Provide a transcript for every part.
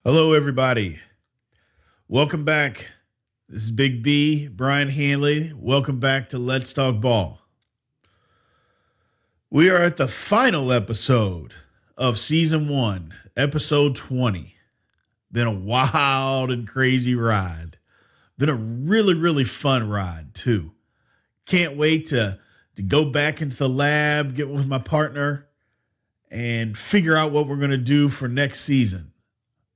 Hello, everybody. Welcome back. This is Big B, Brian Hanley. Welcome back to Let's Talk Ball. We are at the final episode of season 1, episode 20. Been a wild and crazy ride. Been a really, really fun ride, too. Can't wait to go back into the lab, get with my partner, and figure out what we're going to do for next season.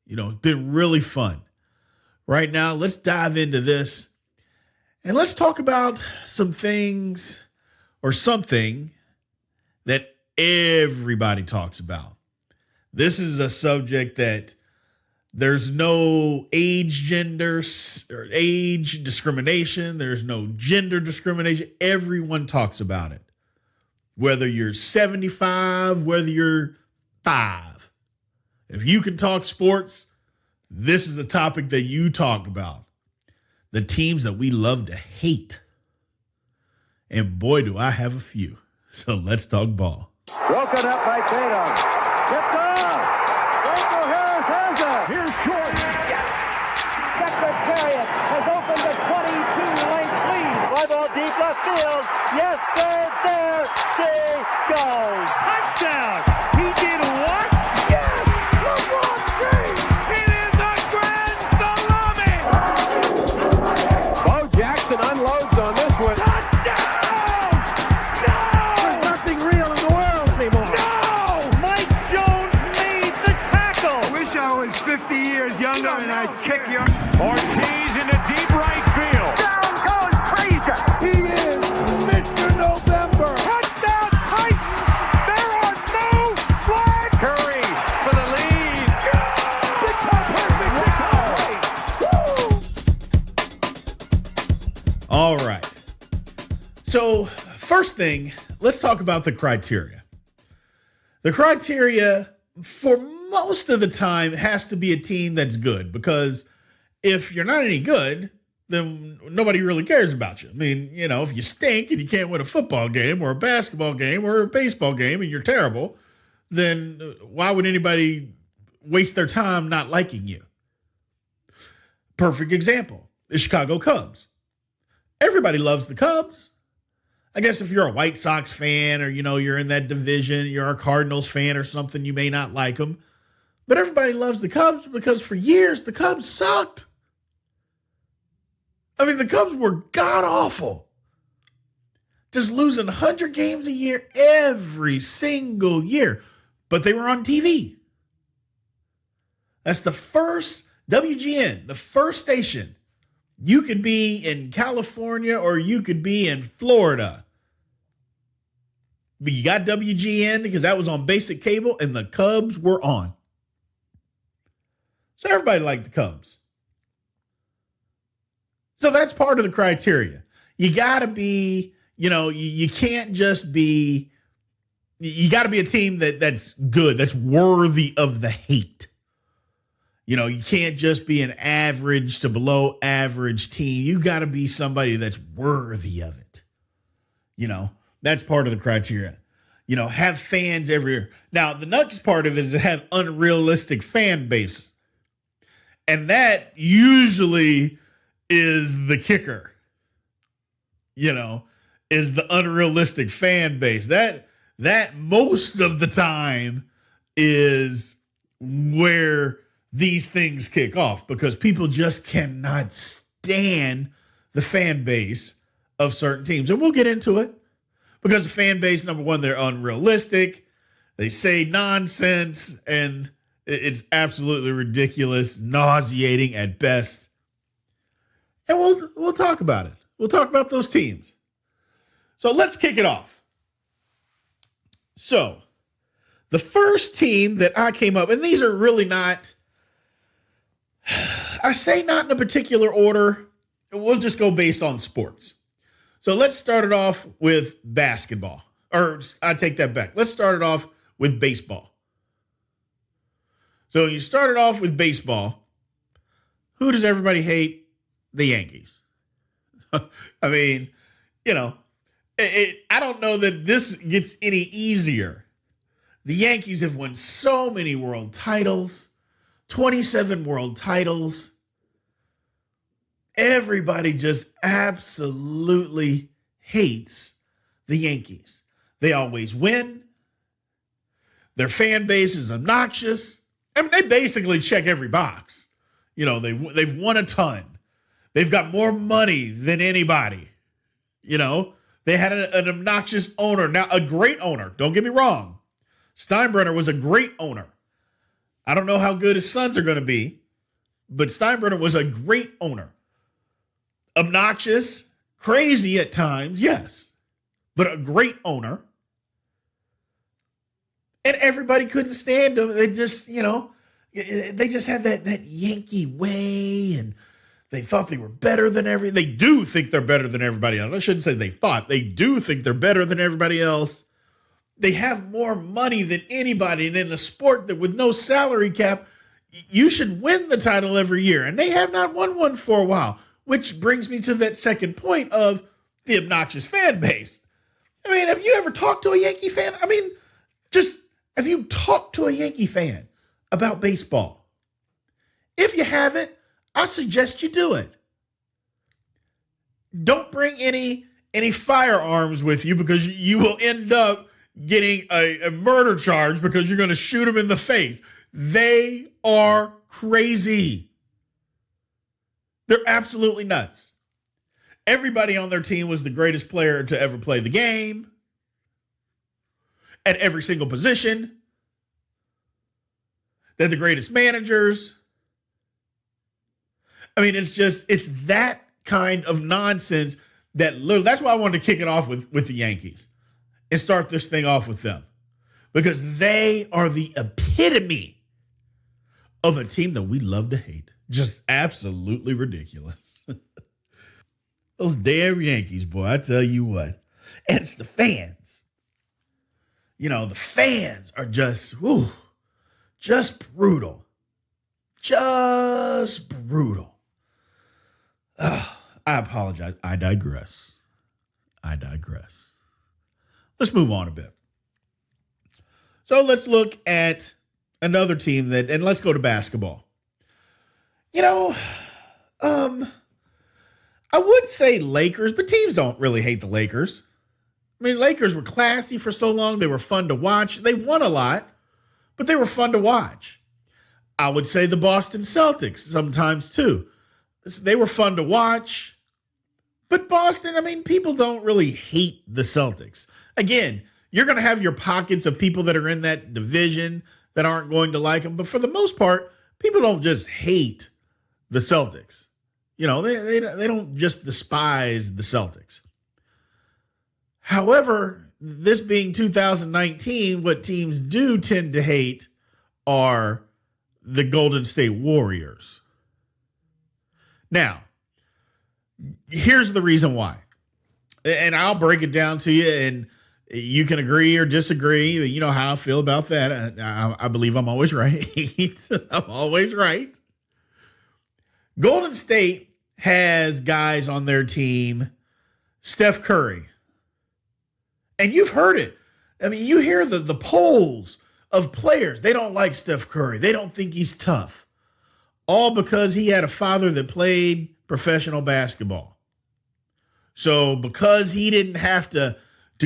It's been really fun. Right now, let's dive into this and let's talk about some things or something that everybody talks about. This is a subject that there's no age, gender, or age discrimination. There's no gender discrimination. Everyone talks about it. Whether you're 75, whether you're 5. If you can talk sports, this is a topic that you talk about. The teams that we love to hate. And boy, do I have a few. So let's talk ball. Broken up by Tatum. Tipped off. Rachel Harris has it. Here's Jordan. Yes. Secretariat has opened a 22-length lead. Fly ball deep left field. Yes, there. She goes. Touchdown. He did what? Yes. LeBron James. It is a grand salami. Bo Jackson unloads on this one. Touchdown. No. There's nothing real in the world anymore. No. Mike Jones made the tackle. Wish I was 50 years younger and I'd kick you. Ortiz in the deep right field. Down goes Frazier. He is Mr. November. Touchdown Titans. There are no flags. Curry for the lead. Big time, perfect. All right. So first thing, let's talk about the criteria. The criteria for most of the time has to be a team that's good, because if you're not any good, then nobody really cares about you. I mean, if you stink and you can't win a football game or a basketball game or a baseball game and you're terrible, then why would anybody waste their time not liking you? Perfect example, the Chicago Cubs. Everybody loves the Cubs. I guess if you're a White Sox fan or, you're in that division, you're a Cardinals fan or something, you may not like them. But everybody loves the Cubs because for years the Cubs sucked. I mean, the Cubs were god-awful. Just losing 100 games a year every single year. But they were on TV. That's the first WGN, the first station. You could be in California or you could be in Florida. But you got WGN because that was on basic cable and the Cubs were on. So everybody liked the Cubs. So that's part of the criteria. You got to be, you can't just be, you got to be a team that's good, that's worthy of the hate. You can't just be an average to below average team. You got to be somebody that's worthy of it. That's part of the criteria. Have fans everywhere. Now, the next part of it is to have unrealistic fan base. And that usually is the kicker, is the unrealistic fan base. That most of the time is where these things kick off, because people just cannot stand the fan base of certain teams. And we'll get into it, because the fan base, number one, they're unrealistic. They say nonsense, and it's absolutely ridiculous, nauseating at best. And we'll talk about it. We'll talk about those teams. So let's kick it off. So the first team that I came up, and these are really not, I say not in a particular order. We'll just go based on sports. So let's start it off with basketball. Or I take that back. Let's start it off with baseball. So you started off with baseball. Who does everybody hate? The Yankees. I mean, I don't know that this gets any easier. The Yankees have won so many world titles, 27 world titles. Everybody just absolutely hates the Yankees. They always win. Their fan base is obnoxious. I mean, they basically check every box. You know, they've won a ton. They've got more money than anybody. You know, they had an obnoxious owner. Now, a great owner. Don't get me wrong. Steinbrenner was a great owner. I don't know how good his sons are going to be, but Steinbrenner was a great owner. Obnoxious, crazy at times, yes, but a great owner. And everybody couldn't stand him. They just, they just had that Yankee way, and they thought they were better than They do think they're better than everybody else. I shouldn't say they thought. They do think they're better than everybody else. They have more money than anybody. And in a sport that with no salary cap, you should win the title every year. And they have not won one for a while, which brings me to that second point of the obnoxious fan base. I mean, have you ever talked to a Yankee fan? I mean, have you talked to a Yankee fan about baseball? If you haven't, I suggest you do it. Don't bring any firearms with you, because you will end up getting a murder charge because you're going to shoot them in the face. They are crazy. They're absolutely nuts. Everybody on their team was the greatest player to ever play the game at every single position. They're the greatest managers. I mean, it's that kind of nonsense that's why I wanted to kick it off with the Yankees and start this thing off with them, because they are the epitome of a team that we love to hate. Just absolutely ridiculous. Those damn Yankees, boy, I tell you what. And it's the fans. You know, the fans are just brutal. Just brutal. I apologize. I digress. Let's move on a bit. So let's look at another team and let's go to basketball. I would say Lakers, but teams don't really hate the Lakers. I mean, Lakers were classy for so long. They were fun to watch. They won a lot, but they were fun to watch. I would say the Boston Celtics sometimes too. They were fun to watch. But Boston, I mean, people don't really hate the Celtics. Again, you're going to have your pockets of people that are in that division that aren't going to like them. But for the most part, people don't just hate the Celtics. You know, they don't just despise the Celtics. However, this being 2019, what teams do tend to hate are the Golden State Warriors. Now, here's the reason why. And I'll break it down to you, and you can agree or disagree. You know how I feel about that. I believe I'm always right. I'm always right. Golden State has guys on their team, Steph Curry. And you've heard it. I mean, you hear the polls of players. They don't like Steph Curry. They don't think he's tough. All because he had a father that played professional basketball. So because he didn't have to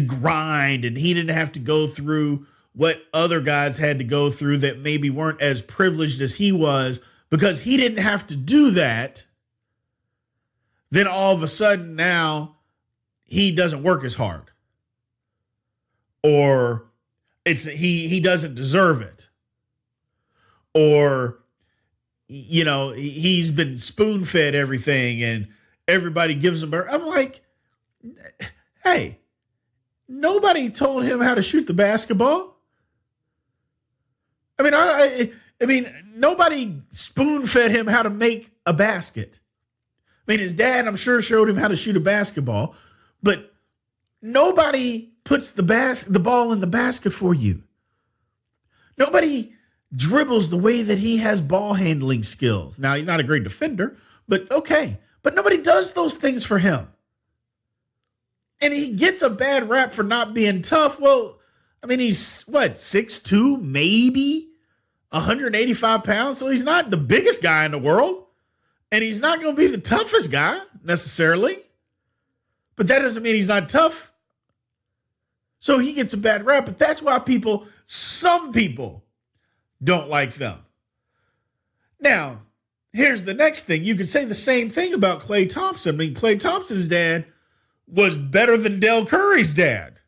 grind, and he didn't have to go through what other guys had to go through that maybe weren't as privileged as he was, because he didn't have to do that, then all of a sudden now he doesn't work as hard. Or he doesn't deserve it. Or, you know, he's been spoon-fed everything and everybody gives him. I'm like, hey, nobody told him how to shoot the basketball. I mean, nobody spoon-fed him how to make a basket. I mean, his dad, I'm sure, showed him how to shoot a basketball, but nobody puts the ball in the basket for you. Nobody dribbles the way that he has ball handling skills. Now, he's not a great defender, but okay. But nobody does those things for him. And he gets a bad rap for not being tough. Well, I mean, he's, 6'2", maybe? 185 pounds. So he's not the biggest guy in the world. And he's not going to be the toughest guy necessarily. But that doesn't mean he's not tough. So he gets a bad rap. But that's why some people don't like them. Now, here's the next thing. You could say the same thing about Klay Thompson. I mean, Klay Thompson's dad was better than Del Curry's dad.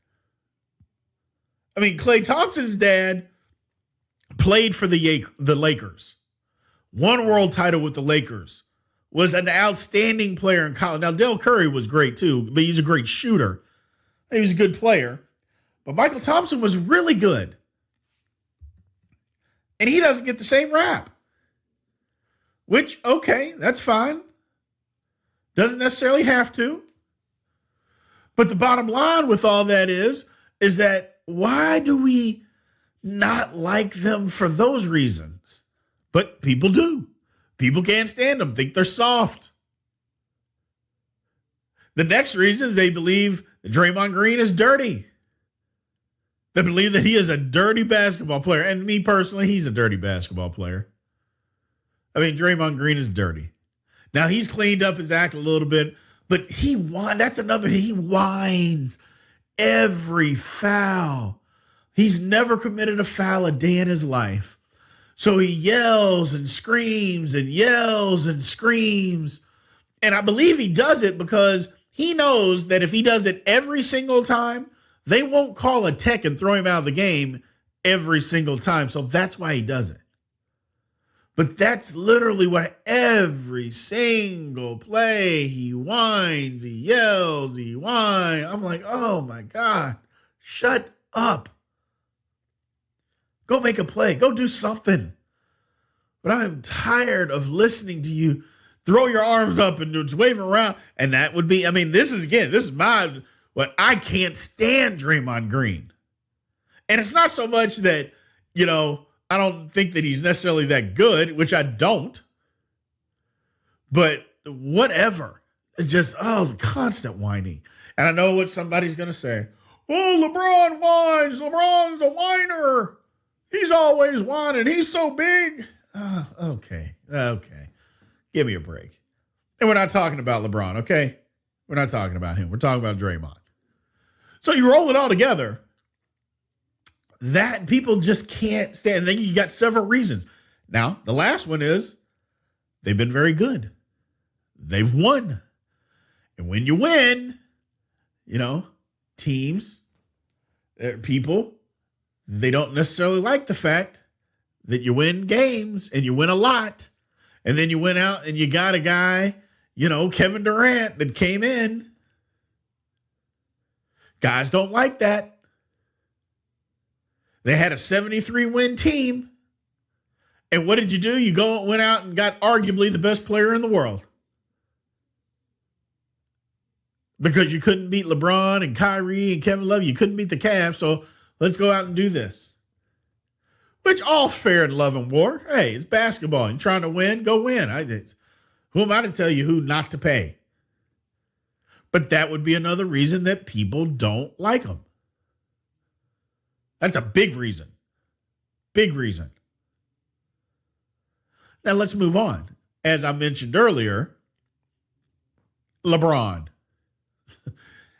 I mean, Klay Thompson's dad played for the Lakers. Won a world title with the Lakers. Was an outstanding player in college. Now, Del Curry was great too, but he's a great shooter. He was a good player. But Michael Thompson was really good. And he doesn't get the same rap. Which, okay, that's fine. Doesn't necessarily have to. But the bottom line with all that is that why do we not like them for those reasons? But people do. People can't stand them, think they're soft. The next reason is they believe that Draymond Green is dirty. They believe that he is a dirty basketball player. And me personally, he's a dirty basketball player. I mean, Draymond Green is dirty. Now, he's cleaned up his act a little bit, but he whines every foul. He's never committed a foul a day in his life. So he yells and screams and yells and screams. And I believe he does it because he knows that if he does it every single time, they won't call a tech and throw him out of the game every single time. So that's why he does it. But that's literally what every single play, he whines, he yells, he whines. I'm like, oh my God, shut up. Go make a play. Go do something. But I'm tired of listening to you throw your arms up and just wave around. And that would be, I mean, this is what I can't stand Draymond Green. And it's not so much that, I don't think that he's necessarily that good, which I don't. But whatever. It's just, constant whining. And I know what somebody's going to say. Oh, LeBron whines. LeBron's a whiner. He's always whining. He's so big. Okay. Give me a break. And we're not talking about LeBron, okay? We're not talking about him. We're talking about Draymond. So you roll it all together. That people just can't stand. And then you got several reasons. Now, the last one is they've been very good. They've won. And when you win, teams, people, they don't necessarily like the fact that you win games and you win a lot. And then you went out and you got a guy, Kevin Durant that came in. Guys don't like that. They had a 73-win team. And what did you do? You went out and got arguably the best player in the world. Because you couldn't beat LeBron and Kyrie and Kevin Love. You couldn't beat the Cavs. So let's go out and do this. Which all's fair in love and war. Hey, it's basketball. You're trying to win, go win. Who am I to tell you who not to pay? But that would be another reason that people don't like them. That's a big reason. Big reason. Now let's move on. As I mentioned earlier, LeBron.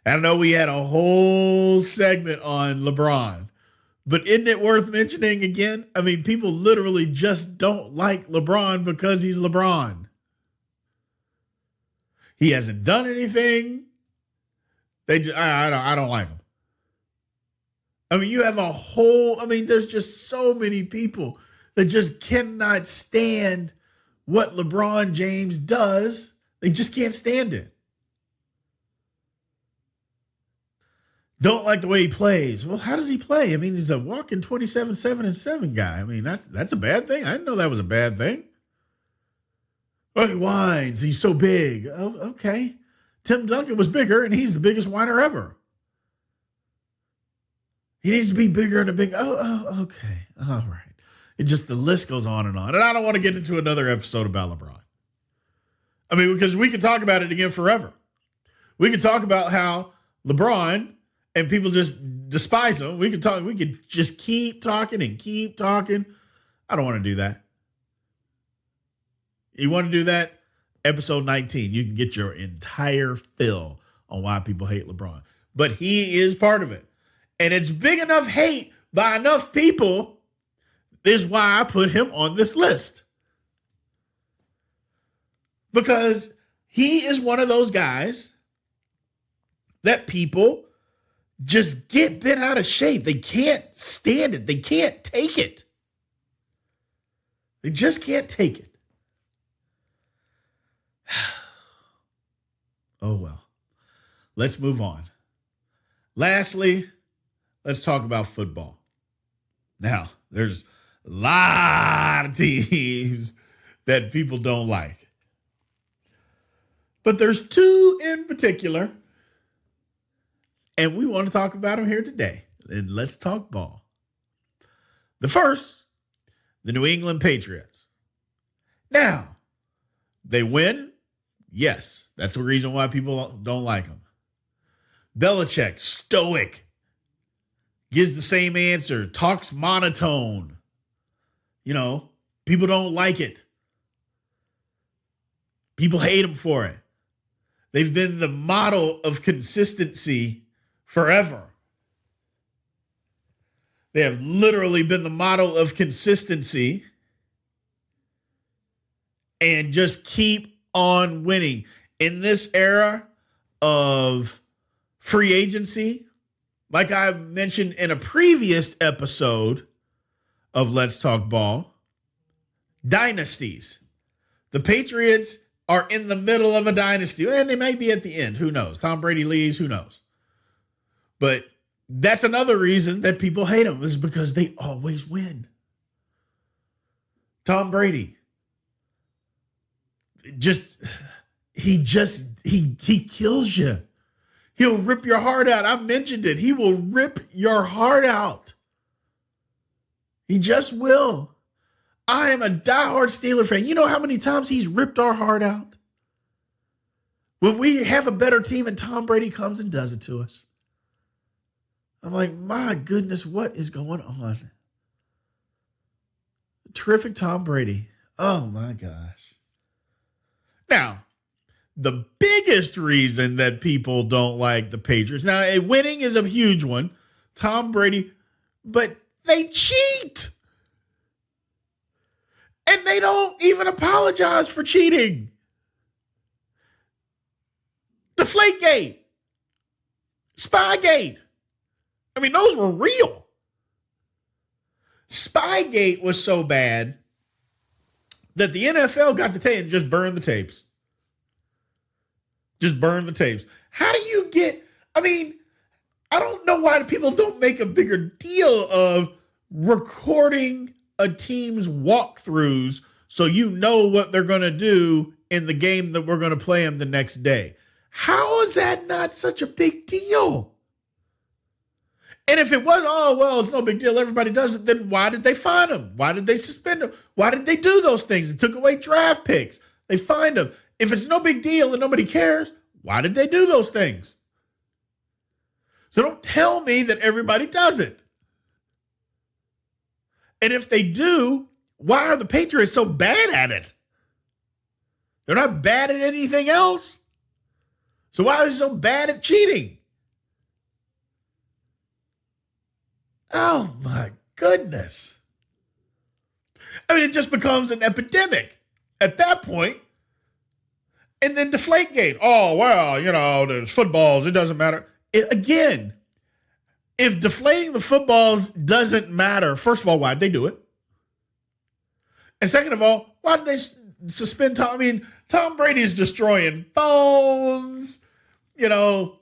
I know we had a whole segment on LeBron, but isn't it worth mentioning again? I mean, people literally just don't like LeBron because he's LeBron. He hasn't done anything. I don't like him. I mean, you have there's just so many people that just cannot stand what LeBron James does. They just can't stand it. Don't like the way he plays. Well, how does he play? I mean, he's a walking 27-7-7 guy. I mean, that's a bad thing. I didn't know that was a bad thing. Oh, he whines. He's so big. Oh, okay. Tim Duncan was bigger, and he's the biggest whiner ever. He needs to be bigger and big. Oh, okay. All right. It just, the list goes on. And I don't want to get into another episode about LeBron. I mean, because we could talk about it again forever. We could talk about how LeBron and people just despise him. We could just keep talking and keep talking I don't want to do that. You want to do that? Episode 19, you can get your entire fill on why people hate LeBron. But he is part of it. And it's big enough hate by enough people is why I put him on this list. Because he is one of those guys that people just get bent out of shape. They can't stand it. They can't take it. They just can't take it. Oh, well. Let's move on. Lastly, let's talk about football. Now, there's a lot of teams that people don't like. But there's two in particular, and we want to talk about them here today. And let's talk ball. The first, the New England Patriots. Now, they win. Yes, that's the reason why people don't like them. Belichick, stoic, gives the same answer, talks monotone. You know, people don't like it. People hate him for it. They've been the model of consistency forever. They have literally been the model of consistency and just keep on winning. In this era of free agency, like I mentioned in a previous episode of Let's Talk Ball, dynasties. The Patriots are in the middle of a dynasty, and they may be at the end. Who knows? Tom Brady leaves. Who knows? But that's another reason that people hate them, is because they always win. Tom Brady, he kills you. He'll rip your heart out. I mentioned it. He will rip your heart out. He just will. I am a diehard Steeler fan. You know how many times he's ripped our heart out? When we have a better team and Tom Brady comes and does it to us. I'm like, my goodness, what is going on? Terrific Tom Brady. Oh, my gosh. Now, the biggest reason that people don't like the Patriots, now, winning is a huge one. Tom Brady, but they cheat. And they don't even apologize for cheating. Deflategate. Spygate. I mean, those were real. Spygate was so bad that the NFL got the tape and just burned the tapes. Just burn the tapes. How do you get, I mean, I don't know why people don't make a bigger deal of recording a team's walkthroughs so you know what they're going to do in the game that we're going to play them the next day. How is that not such a big deal? And if it was, oh, well, it's no big deal, everybody does it, then why did they fine them? Why did they suspend them? Why did they do those things? They took away draft picks. They fined them. If it's no big deal and nobody cares, why did they do those things? So don't tell me that everybody does it. And if they do, why are the Patriots so bad at it? They're not bad at anything else. So why are they so bad at cheating? Oh, my goodness. I mean, it just becomes an epidemic at that point. And then Deflategate. Oh, well, you know, there's footballs. It doesn't matter. Again, if deflating the footballs doesn't matter, first of all, why'd they do it? And second of all, why did they suspend Tom? I mean, Tom Brady's destroying phones, you know,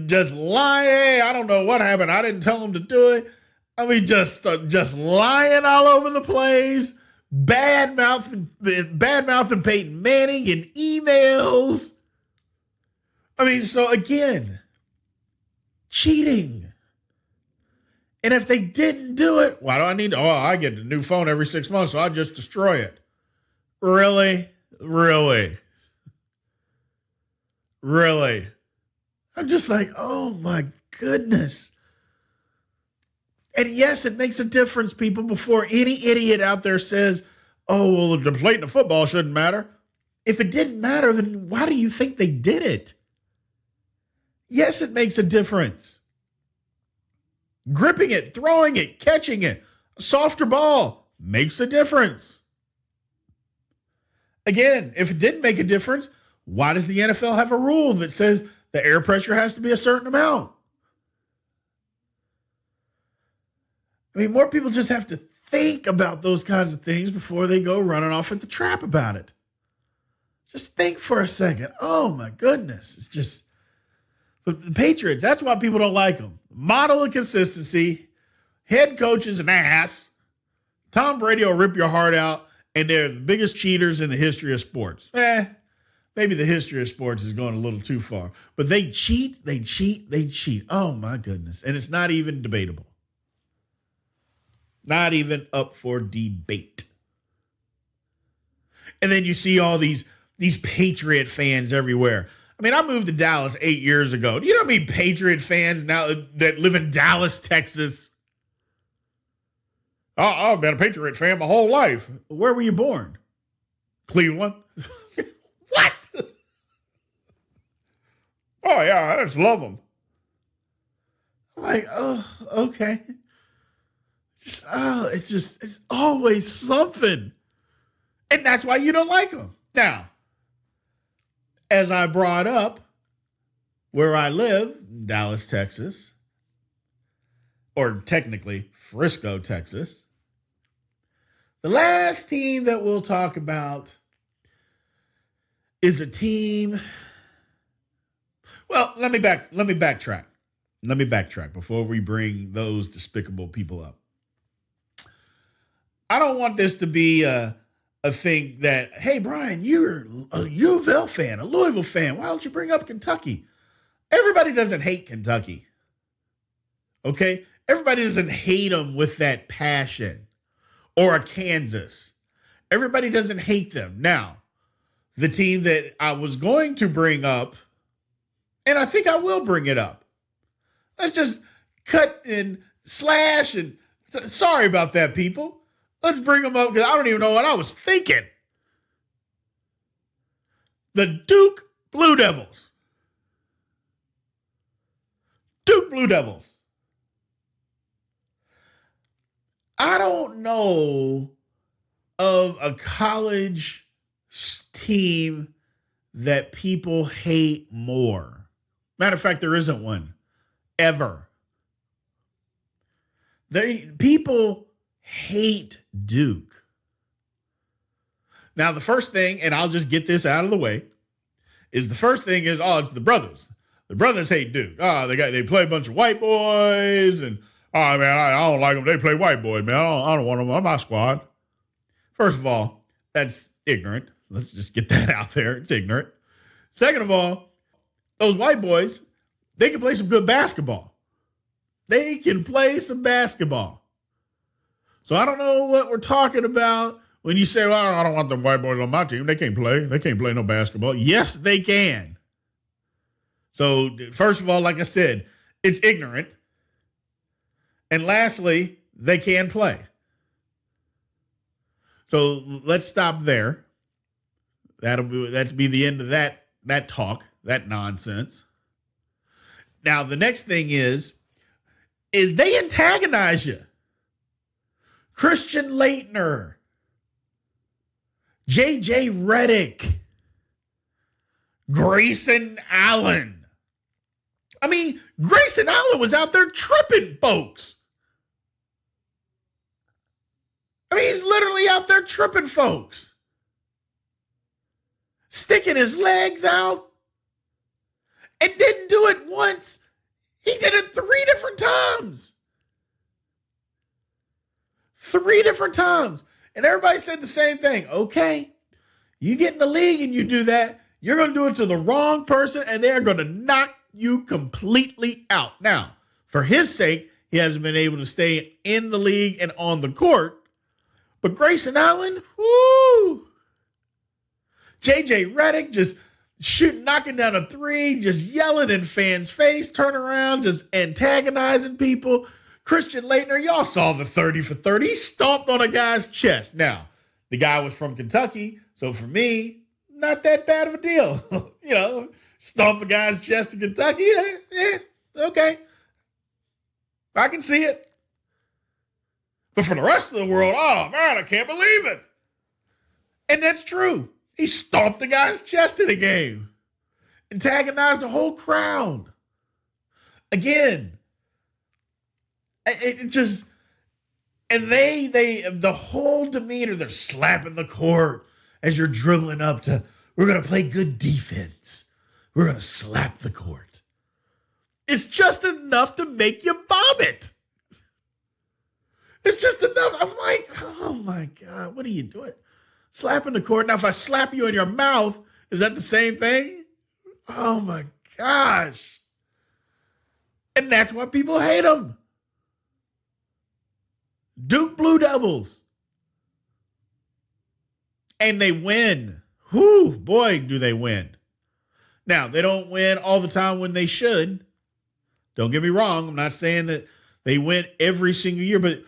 just lying. I don't know what happened. I didn't tell him to do it. I mean, just lying all over the place, bad mouthing Peyton Manning in emails. I mean, so again, cheating. And if they didn't do it, why do I need to? Oh, I get a new phone every 6 months, so I'll just destroy it. Really? Really? Really? I'm just like, oh my goodness. And yes, it makes a difference, people, before any idiot out there says, oh, well, deflating the football shouldn't matter. If it didn't matter, then why do you think they did it? Yes, it makes a difference. Gripping it, throwing it, catching it, a softer ball makes a difference. Again, if it didn't make a difference, why does the NFL have a rule that says the air pressure has to be a certain amount? I mean, more people just have to think about those kinds of things before they go running off at the trap about it. Just think for a second. Oh, my goodness. It's just, but the Patriots, that's why people don't like them. Model of consistency. Head coach is an ass. Tom Brady will rip your heart out, and they're the biggest cheaters in the history of sports. Maybe the history of sports is going a little too far. But they cheat. Oh, my goodness. And it's not even debatable. Not even up for debate. And then you see all these Patriot fans everywhere. I mean, I moved to Dallas 8 years ago. Do you know how many Patriot fans now that live in Dallas, Texas? Oh, I've been a Patriot fan my whole life. Where were you born? Cleveland. What? Oh, yeah, I just love them. I'm like, oh, okay. It's always something. And that's why you don't like them. Now, as I brought up, where I live, Dallas, Texas, or technically Frisco, Texas, the last team that we'll talk about is a team. Well, let me backtrack. Let me backtrack before we bring those despicable people up. I don't want this to be a thing that, hey, Brian, you're a U of L fan, a Louisville fan. Why don't you bring up Kentucky? Everybody doesn't hate Kentucky. Okay? Everybody doesn't hate them with that passion. Or a Kansas. Everybody doesn't hate them. Now, the team that I was going to bring up, and I think I will bring it up. Let's just cut and slash and sorry about that, people. Let's bring them up because I don't even know what I was thinking. The Duke Blue Devils. Duke Blue Devils. I don't know of a college team that people hate more. Matter of fact, there isn't one. Ever. People hate Duke. Now, the first thing, and I'll just get this out of the way, is it's the brothers. The brothers hate Duke. They play a bunch of white boys, and man, I don't like them. They play white boys, man. I don't want them on my squad. First of all, that's ignorant. Let's just get that out there. It's ignorant. Second of all, those white boys, they can play some good basketball. They can play some basketball. So I don't know what we're talking about when you say, well, I don't want them white boys on my team. They can't play. They can't play no basketball. Yes, they can. So first of all, like I said, it's ignorant. And lastly, they can play. So let's stop there. That's be the end of that talk, that nonsense. Now, the next thing is they antagonize you. Christian Laettner, J.J. Redick, Grayson Allen. I mean, Grayson Allen was out there tripping folks. I mean, he's literally out there tripping folks. Sticking his legs out. And didn't do it once. He did it 3 different times. 3 different times. And everybody said the same thing. Okay, you get in the league and you do that, you're going to do it to the wrong person and they're going to knock you completely out. Now, for his sake, he hasn't been able to stay in the league and on the court. But Grayson Allen, whoo! J.J. Redick just knocking down a 3, just yelling in fans' face, turn around, just antagonizing people. Christian Laettner, y'all saw the 30 for 30. He stomped on a guy's chest. Now, the guy was from Kentucky, so for me, not that bad of a deal. Stomp a guy's chest in Kentucky, okay. I can see it. But for the rest of the world, oh man, I can't believe it. And that's true. He stomped the guy's chest in a game. Antagonized the whole crowd. Again, it just, and the whole demeanor, they're slapping the court as you're dribbling up to, we're going to play good defense. We're going to slap the court. It's just enough to make you vomit. It's just enough. I'm like, oh my God, what are you doing? Slapping the court. Now, if I slap you in your mouth, is that the same thing? Oh my gosh. And that's why people hate him. Duke Blue Devils. And they win. Whew, boy, do they win. Now, they don't win all the time when they should. Don't get me wrong. I'm not saying that they win every single year, but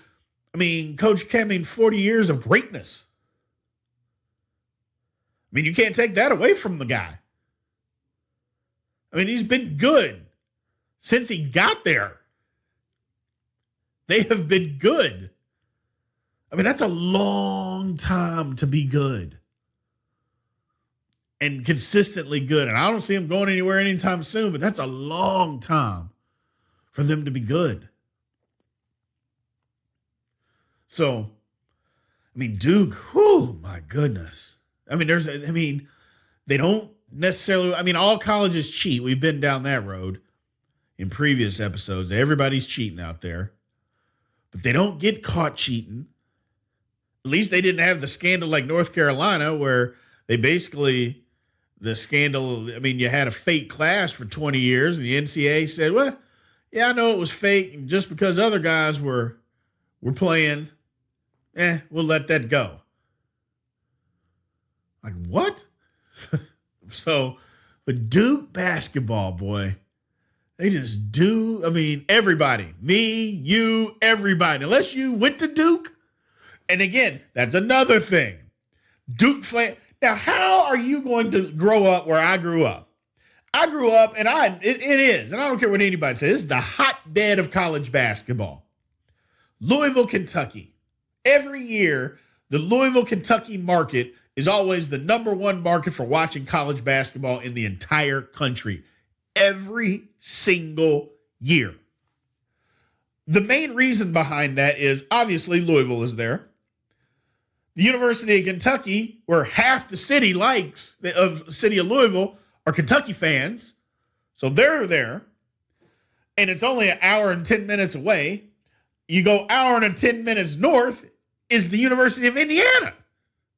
I mean, Coach K, 40 years of greatness. I mean, you can't take that away from the guy. I mean, he's been good since he got there. They have been good. I mean, that's a long time to be good. And consistently good. And I don't see him going anywhere anytime soon, but that's a long time for them to be good. So, I mean, Duke, whew, my goodness. I mean, they don't necessarily, all colleges cheat. We've been down that road in previous episodes. Everybody's cheating out there. But they don't get caught cheating. At least they didn't have the scandal like North Carolina where they basically, the scandal, you had a fake class for 20 years and the NCAA said, well, yeah, I know it was fake. And just because other guys were playing, we'll let that go. Like, what? So, but Duke basketball, boy, they just do. Everybody, me, you, everybody, unless you went to Duke. And again, that's another thing. Duke fan. Now, how are you going to grow up where I grew up? I grew up, and it is, and I don't care what anybody says, this is the hotbed of college basketball. Louisville, Kentucky. Every year, the Louisville, Kentucky market is always the number one market for watching college basketball in the entire country. Every single year. The main reason behind that is obviously Louisville is there. The University of Kentucky, where half the city of the city of Louisville are Kentucky fans. So they're there. And it's only an hour and 10 minutes away. You go hour and 10 minutes north is the University of Indiana.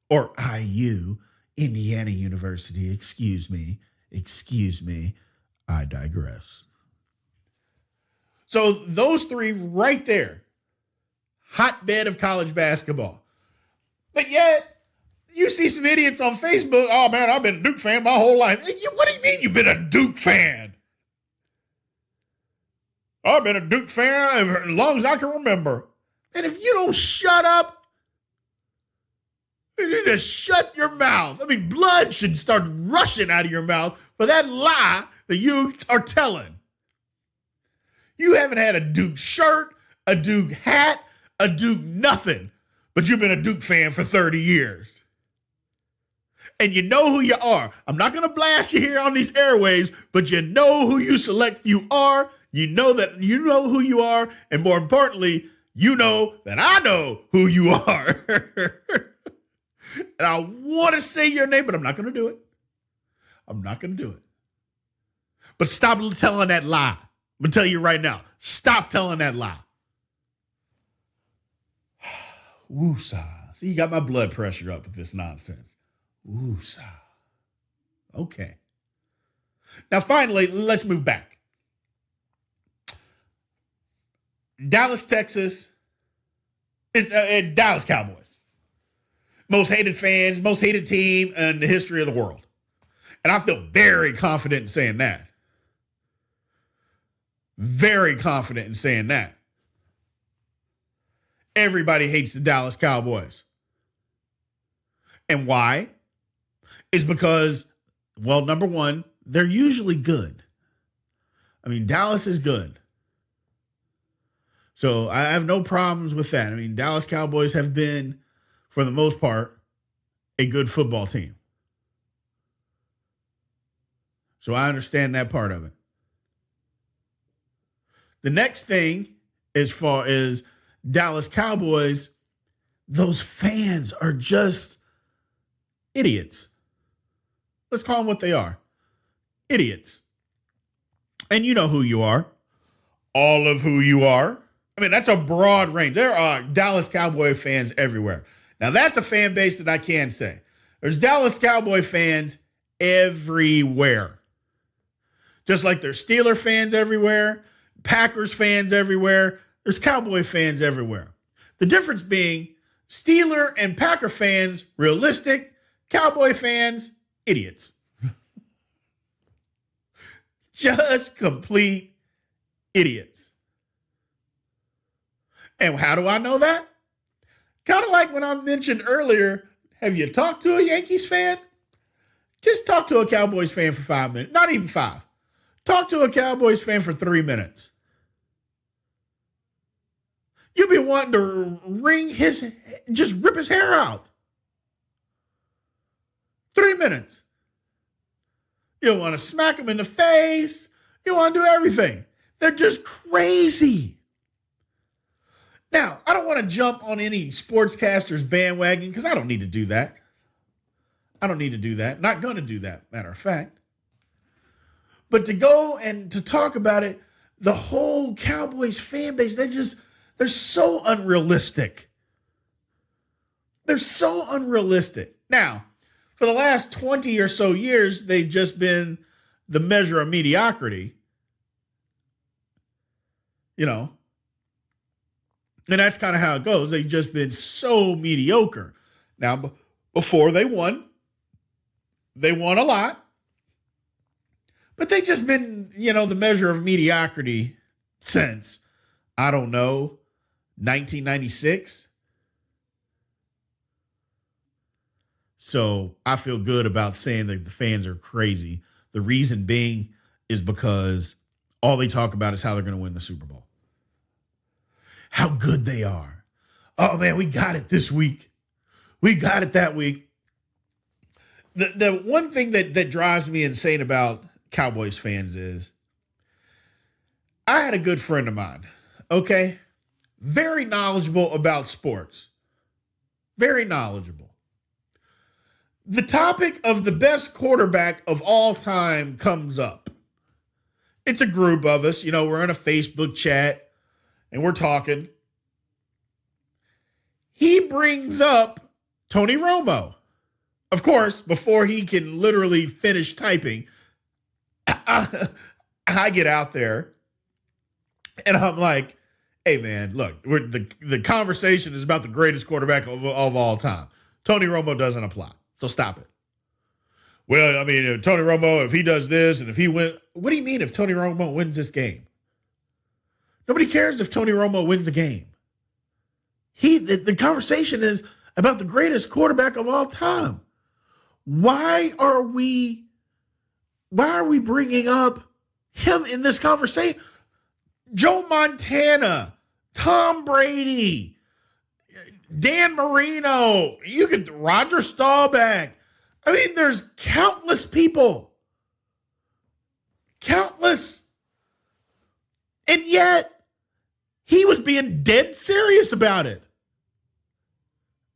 Or IU, Indiana University. Excuse me. I digress. So those three right there, hotbed of college basketball. But yet, you see some idiots on Facebook, oh man, I've been a Duke fan my whole life. What do you mean you've been a Duke fan? I've been a Duke fan as long as I can remember. And if you don't shut up, you need to shut your mouth. Blood should start rushing out of your mouth for that lie that you are telling. You haven't had a Duke shirt, a Duke hat, a Duke nothing, but you've been a Duke fan for 30 years. And you know who you are. I'm not going to blast you here on these airwaves, but you know who you select you are. You know that you know who you are. And more importantly, you know that I know who you are. And I want to say your name, but I'm not going to do it. But stop telling that lie. I'm going to tell you right now. Stop telling that lie. Woosah. See, you got my blood pressure up with this nonsense. Woosah. Okay. Now, finally, let's move back. Dallas, Texas is Dallas Cowboys. Most hated fans, most hated team in the history of the world. And I feel very confident in saying that. Very confident in saying that. everybody hates the Dallas Cowboys. And why? It's because, well, number one, they're usually good. I mean, Dallas is good. So I have no problems with that. I mean, Dallas Cowboys have been, for the most part, a good football team. So I understand that part of it. The next thing, as far as Dallas Cowboys, those fans are just idiots. Let's call them what they are. Idiots. And you know who you are. All of who you are. I mean, that's a broad range. There are Dallas Cowboy fans everywhere. Now, that's a fan base that I can say. There's Dallas Cowboy fans everywhere. Just like there's Steeler fans everywhere, Packers fans everywhere, there's Cowboy fans everywhere. The difference being Steeler and Packer fans, realistic, Cowboy fans, idiots. Just complete idiots. And how do I know that? Kind of like when I mentioned earlier, have you talked to a Yankees fan? Just talk to a Cowboys fan for 5 minutes. Not even 5. Talk to a Cowboys fan for 3 minutes. You'll be wanting to just rip his hair out. 3 minutes. You'll want to smack him in the face. You want to do everything. They're just crazy. Now, I don't want to jump on any sportscaster's bandwagon because I don't need to do that. I don't need to do that. Not going to do that, matter of fact. But to go and to talk about it, the whole Cowboys fan base, they're so unrealistic. They're so unrealistic. Now, for the last 20 or so years, they've just been the measure of mediocrity. You know, and that's kind of how it goes. They've just been so mediocre. Now, before they won a lot. But they just been, the measure of mediocrity since, I don't know, 1996. So I feel good about saying that the fans are crazy. The reason being is because all they talk about is how they're going to win the Super Bowl. How good they are. Oh, man, we got it this week. We got it that week. The one thing that drives me insane about Cowboys fans is I had a good friend of mine, okay? Very knowledgeable about sports. Very knowledgeable. The topic of the best quarterback of all time comes up. It's a group of us, we're in a Facebook chat and we're talking. He brings up Tony Romo. Of course, before he can literally finish typing, I get out there and I'm like, hey, man, look, the conversation is about the greatest quarterback of all time. Tony Romo doesn't apply, so stop it. Well, I mean, Tony Romo, if he does this and if he wins, what do you mean if Tony Romo wins this game? Nobody cares if Tony Romo wins a game. The conversation is about the greatest quarterback of all time. Why are we bringing up him in this conversation? Joe Montana, Tom Brady, Dan Marino, Roger Staubach. I mean, there's countless people. Countless. And yet, he was being dead serious about it.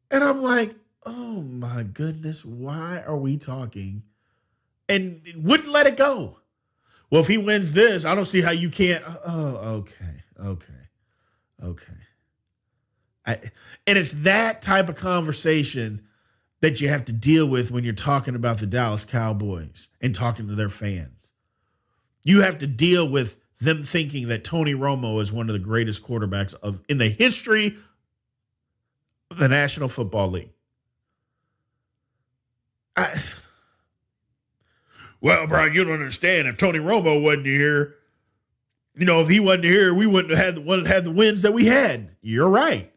And I'm like, oh my goodness, why are we talking? And wouldn't let it go. Well, if he wins this, I don't see how you can't. Oh, okay. And it's that type of conversation that you have to deal with when you're talking about the Dallas Cowboys and talking to their fans. You have to deal with them thinking that Tony Romo is one of the greatest quarterbacks in the history of the National Football League. Well, Brian, you don't understand. If Tony Romo wasn't here, if he wasn't here, we wouldn't have had the wins that we had. You're right.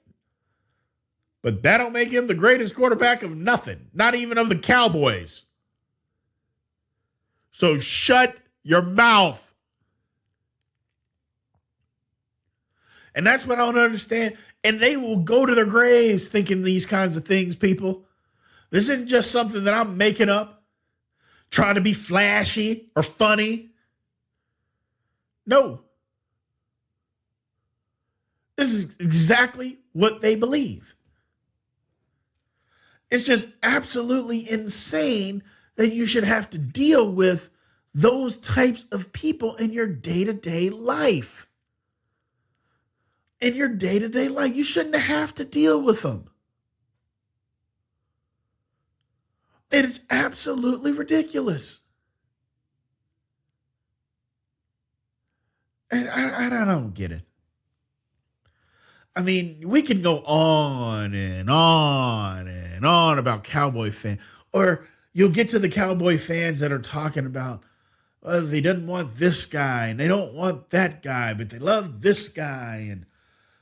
But that don't make him the greatest quarterback of nothing, not even of the Cowboys. So shut your mouth. And that's what I don't understand. And they will go to their graves thinking these kinds of things, people. This isn't just something that I'm making up, trying to be flashy or funny. No. This is exactly what they believe. It's just absolutely insane that you should have to deal with those types of people in your day-to-day life. In your day-to-day life, you shouldn't have to deal with them. It is absolutely ridiculous. And I don't get it. I mean, we can go on and on and on about Cowboy fans. Or you'll get to the Cowboy fans that are talking about, they didn't want this guy and they don't want that guy, but they love this guy. And,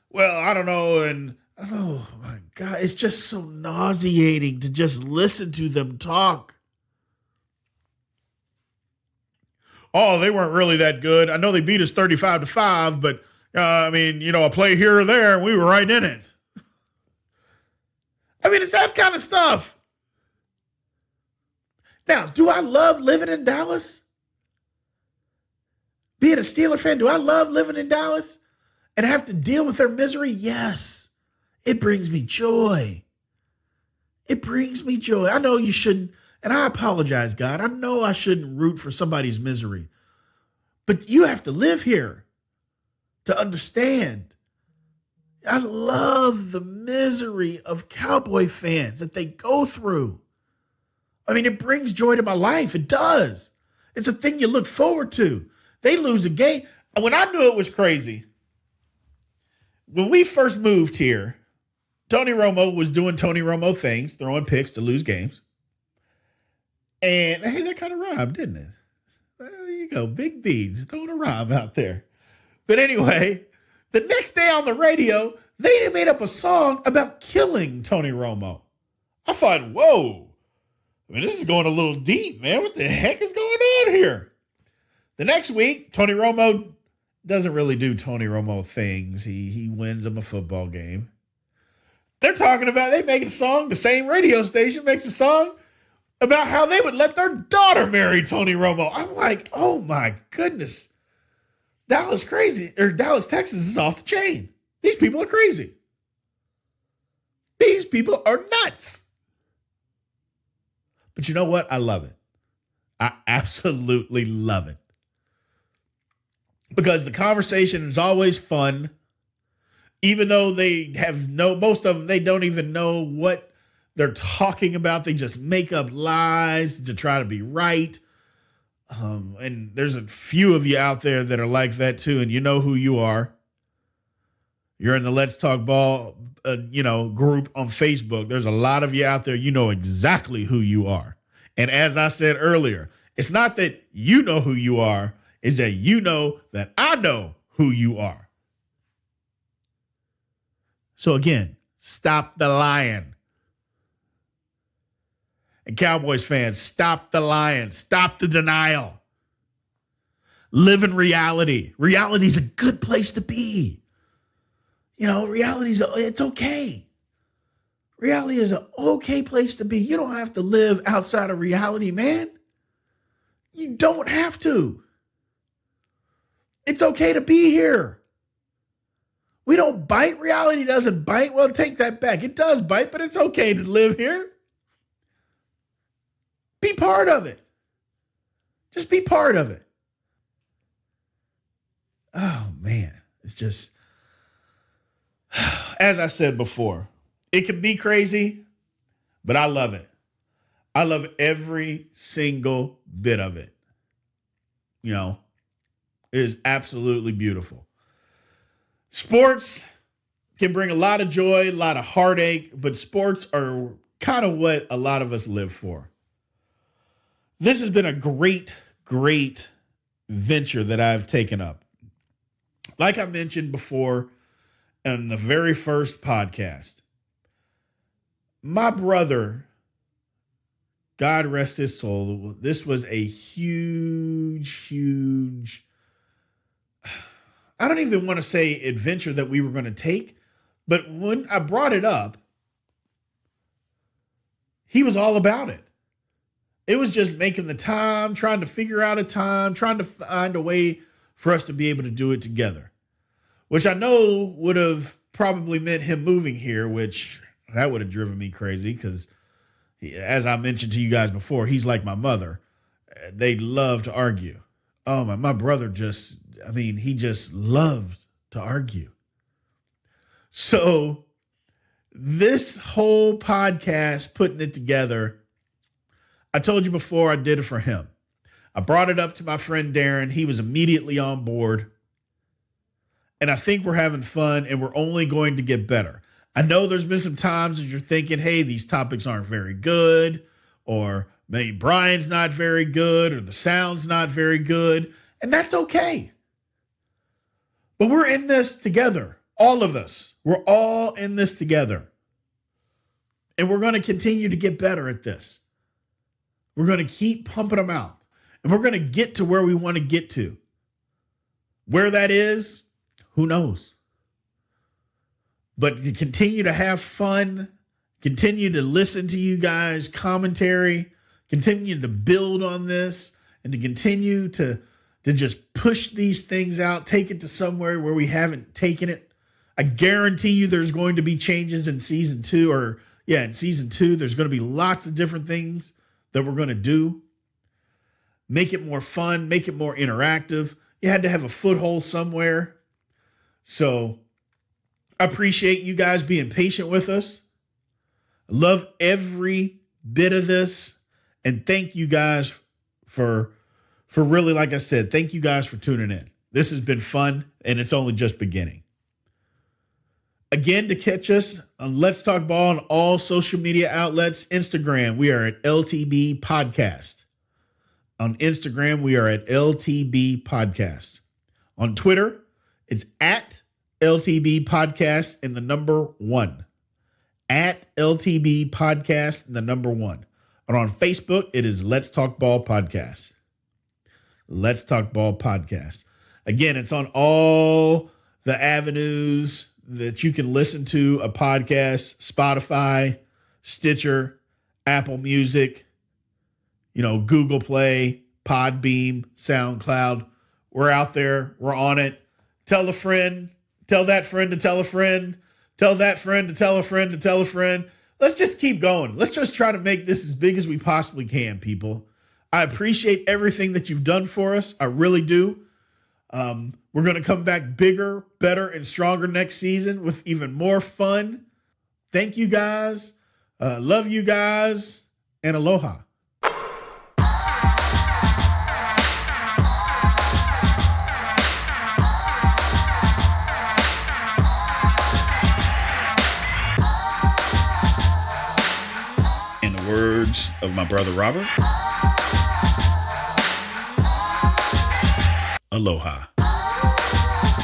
well, I don't know. And, oh, my God, it's just so nauseating to just listen to them talk. Oh, they weren't really that good. I know they beat us 35-5, but I mean, a play here or there, and we were right in it. I mean, it's that kind of stuff. Now, do I love living in Dallas? Being a Steeler fan, do I love living in Dallas and have to deal with their misery? Yes. It brings me joy. It brings me joy. I know you shouldn't, and I apologize, God. I know I shouldn't root for somebody's misery, but you have to live here to understand. I love the misery of Cowboy fans that they go through. I mean, it brings joy to my life. It does. It's a thing you look forward to. They lose a game. When I knew it was crazy, when we first moved here, Tony Romo was doing Tony Romo things, throwing picks to lose games. And hey, that kind of rhymed, didn't it? There you go. Big B, just throwing a rhyme out there. But anyway, the next day on the radio, they made up a song about killing Tony Romo. I thought, whoa, I mean, this is going a little deep, man. What the heck is going on here? The next week, Tony Romo doesn't really do Tony Romo things. He wins them a football game. They're talking about, they make a song, the same radio station makes a song about how they would let their daughter marry Tony Romo. I'm like, oh my goodness. Dallas, Texas is off the chain. These people are crazy. These people are nuts. But you know what? I love it. I absolutely love it. Because the conversation is always fun. Even though most of them, they don't even know what they're talking about. They just make up lies to try to be right. And there's a few of you out there that are like that too, and you know who you are. You're in the Let's Talk Ball, group on Facebook. There's a lot of you out there. You know exactly who you are. And as I said earlier, it's not that you know who you are. It's that you know that I know who you are. So again, stop the lying. And Cowboys fans, stop the lying. Stop the denial. Live in reality. Reality is a good place to be. It's okay. Reality is an okay place to be. You don't have to live outside of reality, man. You don't have to. It's okay to be here. We don't bite. Reality doesn't bite. Well, take that back. It does bite, but it's okay to live here. Be part of it. Just be part of it. Oh, man. It's just, as I said before, it can be crazy, but I love it. I love every single bit of it. It is absolutely beautiful. Sports can bring a lot of joy, a lot of heartache, but sports are kind of what a lot of us live for. This has been a great, great venture that I've taken up. Like I mentioned before in the very first podcast, my brother, God rest his soul, this was a huge, I don't even want to say adventure that we were going to take, but when I brought it up, he was all about it. It was just making the time, trying to figure out a time, trying to find a way for us to be able to do it together, which I know would have probably meant him moving here, which that would have driven me crazy because, as I mentioned to you guys before, he's like my mother. They love to argue. Oh, my brother he just loved to argue. So this whole podcast, putting it together, I told you before I did it for him. I brought it up to my friend Darren. He was immediately on board. And I think we're having fun and we're only going to get better. I know there's been some times that you're thinking, hey, these topics aren't very good, or maybe Brian's not very good, or the sound's not very good. And that's okay. But we're in this together. All of us. We're all in this together. And we're going to continue to get better at this. We're going to keep pumping them out. And we're going to get to where we want to get to. Where that is, who knows? But to continue to have fun, continue to listen to you guys, commentary, continue to build on this, and to continue to just push these things out, take it to somewhere where we haven't taken it. I guarantee you there's going to be changes in season 2, in season 2, there's going to be lots of different things that we're going to do. Make it more fun, make it more interactive. You had to have a foothold somewhere. So I appreciate you guys being patient with us. I love every bit of this. And thank you guys for really, like I said, thank you guys for tuning in. This has been fun, and it's only just beginning. Again, to catch us on Let's Talk Ball on all social media outlets. Instagram, we are at LTB Podcast. On Instagram, we are at LTB Podcast. On Twitter, it's at LTB Podcast and the number 1. At LTB Podcast and the number 1. And on Facebook, it is Let's Talk Ball Podcast. Let's Talk Ball Podcast. Again, it's on all the avenues that you can listen to a podcast: Spotify, Stitcher, Apple Music, Google Play, Podbeam, SoundCloud. We're out there. We're on it. Tell a friend. Tell that friend to tell a friend. Tell that friend to tell a friend to tell a friend. Let's just keep going. Let's just try to make this as big as we possibly can, people. I appreciate everything that you've done for us. I really do. We're going to come back bigger, better, and stronger next season with even more fun. Thank you guys. Love you guys. And aloha. In the words of my brother Robert, aloha.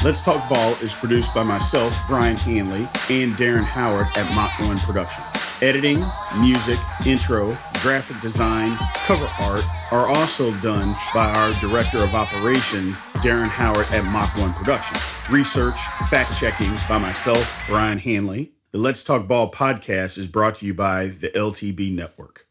Let's Talk Ball is produced by myself, Brian Hanley, and Darren Howard at Mach 1 Production. Editing, music, intro, graphic design, cover art are also done by our Director of Operations, Darren Howard at Mach 1 Production. Research, fact-checking by myself, Brian Hanley. The Let's Talk Ball podcast is brought to you by the LTB Network.